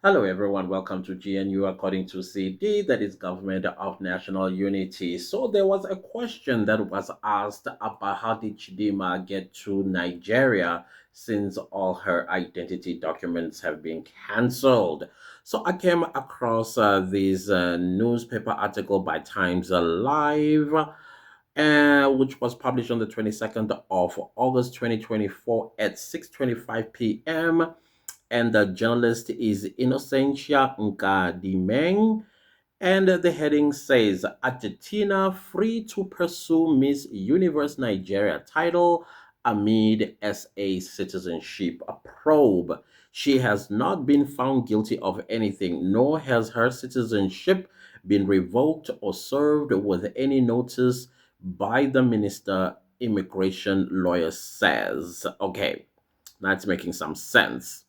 Hello, everyone. Welcome to GNU according to CD, that is Government of National Unity. So, there was a question that was asked about how did Chidimma get to Nigeria since all her identity documents have been cancelled. So, I came across this newspaper article by Times Alive, which was published on the 22nd of August 2024 at 6:25 p.m. And the journalist is Innocentia Nkadimeng. And the heading says Argentina free to pursue Miss Universe Nigeria title amid SA citizenship probe. She has not been found guilty of anything, nor has her citizenship been revoked or served with any notice by the minister, immigration lawyer says. Okay, that's making some sense.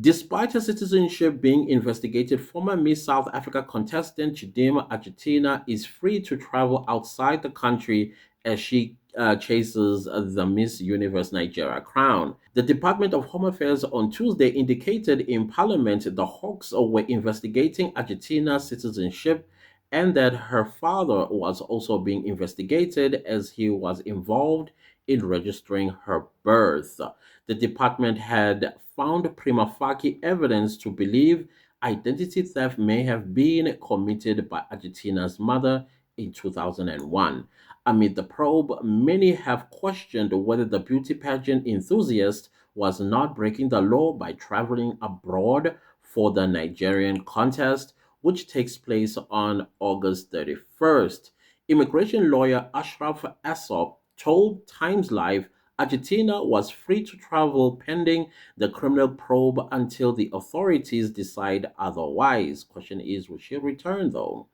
Despite her citizenship being investigated, former Miss South Africa contestant Chidimma Argentina is free to travel outside the country as she chases the Miss Universe Nigeria crown. The Department of Home Affairs on Tuesday indicated in Parliament the Hawks were investigating Argentina's citizenship and that her father was also being investigated as he was involved in registering her birth. The department had found prima facie evidence to believe identity theft may have been committed by Argentina's mother in 2001. Amid the probe, many have questioned whether the beauty pageant enthusiast was not breaking the law by traveling abroad for the Nigerian contest, which takes place on August 31st. Immigration lawyer Ashraf Assop told Times Live Argentina was free to travel pending the criminal probe until the authorities decide otherwise. Question is, will she return though?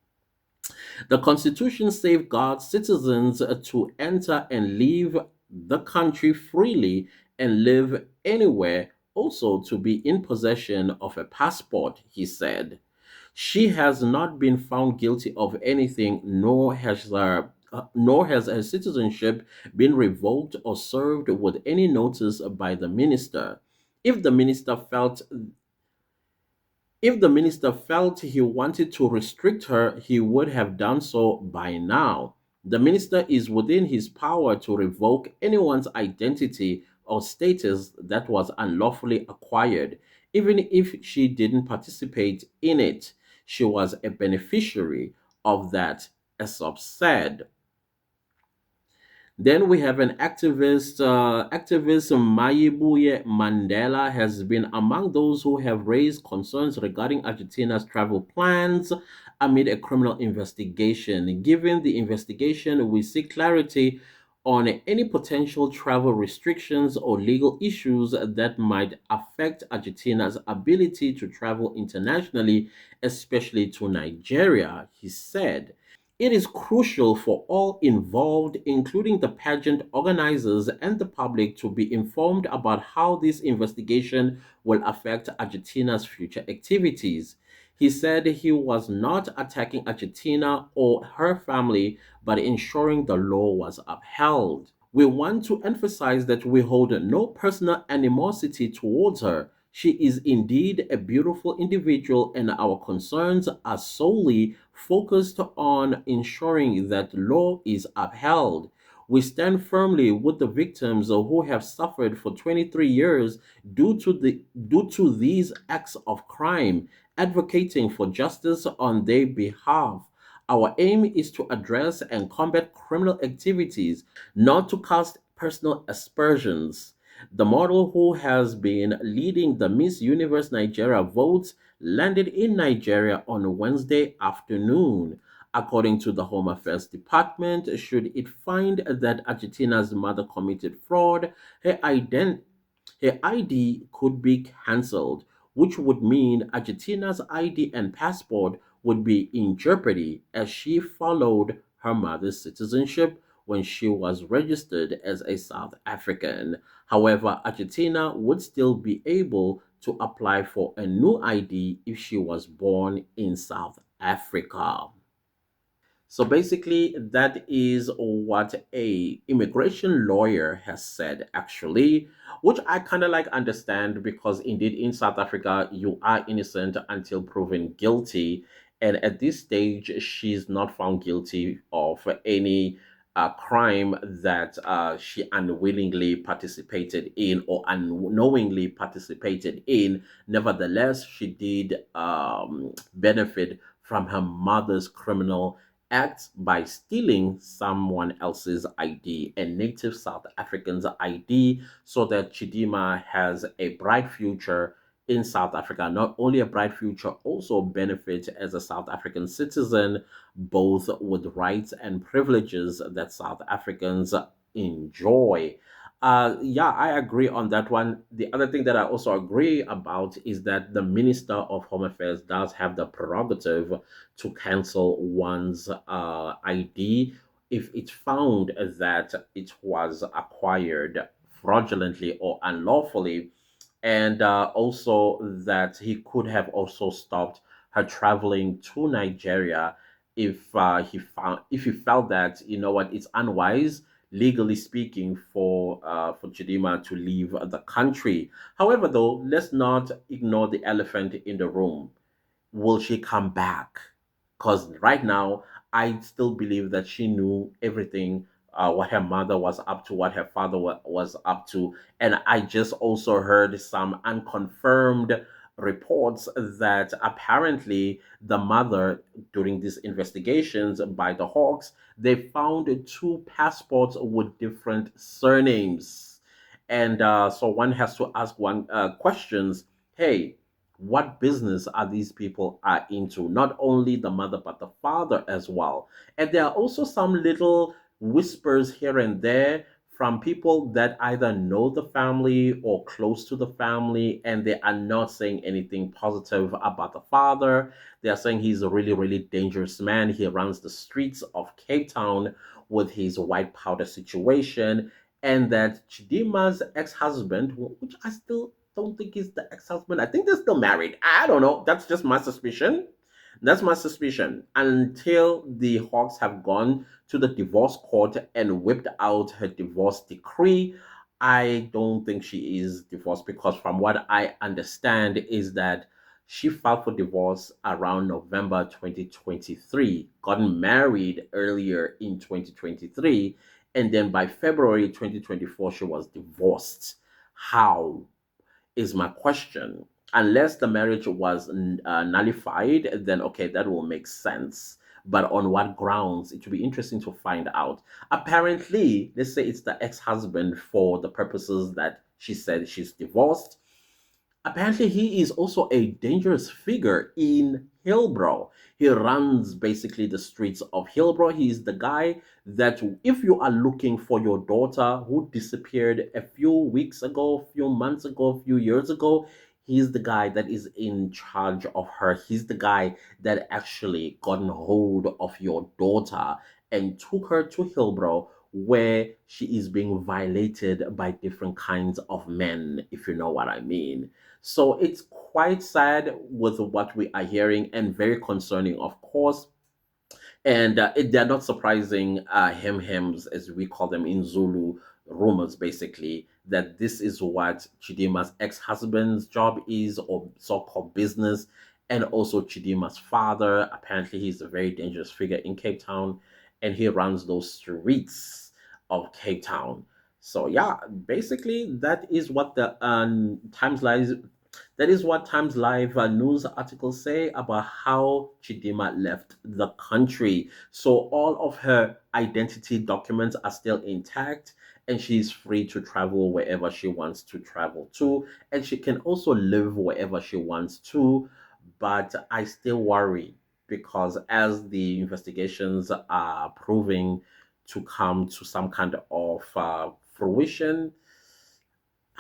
The Constitution safeguards citizens to enter and leave the country freely and live anywhere, also to be in possession of a passport, he said. She has not been found guilty of anything, nor has her citizenship been revoked or served with any notice by the minister. If the minister felt if the minister felt he wanted to restrict her, he would have done so by now. The minister is within his power to revoke anyone's identity or status that was unlawfully acquired, even if she didn't participate in it. She was a beneficiary of that, Aesop said. Then we have an activist Mayibuye Mandela has been among those who have raised concerns regarding Argentina's travel plans amid a criminal investigation. Given the investigation, we seek clarity on any potential travel restrictions or legal issues that might affect Argentina's ability to travel internationally, especially to Nigeria, he said. It is crucial for all involved, including the pageant organizers and the public, to be informed about how this investigation will affect Argentina's future activities. He said he was not attacking Argentina or her family, but ensuring the law was upheld. We want to emphasize that we hold no personal animosity towards her. She is indeed a beautiful individual, and our concerns are solely focused on ensuring that law is upheld. We stand firmly with the victims who have suffered for 23 years due to these acts of crime, advocating for justice on their behalf. Our aim is to address and combat criminal activities, not to cast personal aspersions. The model who has been leading the Miss Universe Nigeria votes landed in Nigeria on Wednesday afternoon. According to the Home Affairs Department, should it find that Argentina's mother committed fraud, her ID could be cancelled, which would mean Argentina's ID and passport would be in jeopardy as she followed her mother's citizenship when she was registered as a South African. However, Argentina would still be able to apply for a new ID if she was born in South Africa. So basically, that is what a immigration lawyer has said, actually, which I kind of like understand because indeed in South Africa you are innocent until proven guilty, and at this stage she's not found guilty of any crime that she unwillingly participated in or unknowingly participated in. Nevertheless, she did benefit from her mother's criminal acts by stealing someone else's ID, a native South African's ID, so that Chidimma has a bright future in South Africa. Not only a bright future, also benefit as a South African citizen, both with rights and privileges that South Africans enjoy. Yeah, I agree on that one. The other thing that I also agree about is that the Minister of Home Affairs does have the prerogative to cancel one's ID if it's found that it was acquired fraudulently or unlawfully, and also that he could have also stopped her traveling to Nigeria if he felt that you know what it's unwise legally speaking for Chidima to leave the country. However, though, let's not ignore the elephant in the room. Will she come back? Because right now, I still believe that she knew everything, what her mother was up to, what her father was up to. And I just also heard some unconfirmed reports that apparently the mother, during these investigations by the Hawks, they found two passports with different surnames. And so one has to ask one questions. Hey, what business are these people are into? Not only the mother but the father as well. And there are also some little whispers here and there from people that either know the family or close to the family, and they are not saying anything positive about the father. They are saying he's a really, really dangerous man. He runs the streets of Cape Town with his white powder situation, and that Chidima's ex-husband, which I still don't think he's the ex-husband. I think they're still married. I don't know. That's just my suspicion. That's my suspicion. Until the Hawks have gone to the divorce court and whipped out her divorce decree, I don't think she is divorced because from what I understand is that she filed for divorce around November 2023, got married earlier in 2023, and then by February 2024 she was divorced. How is my question? Unless the marriage was nullified, then okay, that will make sense. But on what grounds? It will be interesting to find out. Apparently, let's say it's the ex husband for the purposes that she said she's divorced. Apparently, he is also a dangerous figure in Hillbrow. He runs basically the streets of Hillbrow. He is the guy that, if you are looking for your daughter who disappeared a few weeks ago, a few months ago, a few years ago, he's the guy that is in charge of her. He's the guy that actually got hold of your daughter and took her to Hillbrow, where she is being violated by different kinds of men, if you know what I mean. So it's quite sad with what we are hearing and very concerning, of course. And they're not surprising hem-hems, as we call them in Zulu, rumors basically, that this is what Chidima's ex-husband's job is, or so-called business, and also Chidima's father. Apparently, he's a very dangerous figure in Cape Town, and he runs those streets of Cape Town. So yeah, basically that is what the Times Live that is what Times Live news articles say about how Chidima left the country. So all of her identity documents are still intact, and she's free to travel wherever she wants to travel to, and she can also live wherever she wants to. But I still worry because as the investigations are proving to come to some kind of fruition,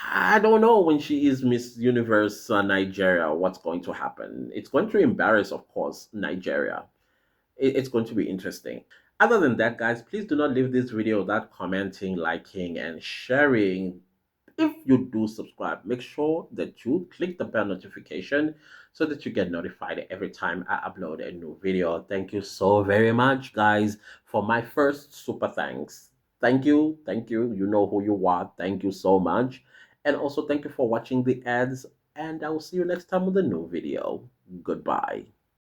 I don't know when she is Miss Universe Nigeria, what's going to happen. It's going to embarrass, of course, Nigeria. It's going to be interesting. Other than that, guys, please do not leave this video without commenting, liking, and sharing. if you do subscribe, make sure that you click the bell notification so that you get notified every time I upload a new video. Thank you so very much, guys, for my first super thanks. Thank you. Thank you. You know who you are. Thank you so much. And also, thank you for watching the ads. And I will see you next time with a new video. Goodbye.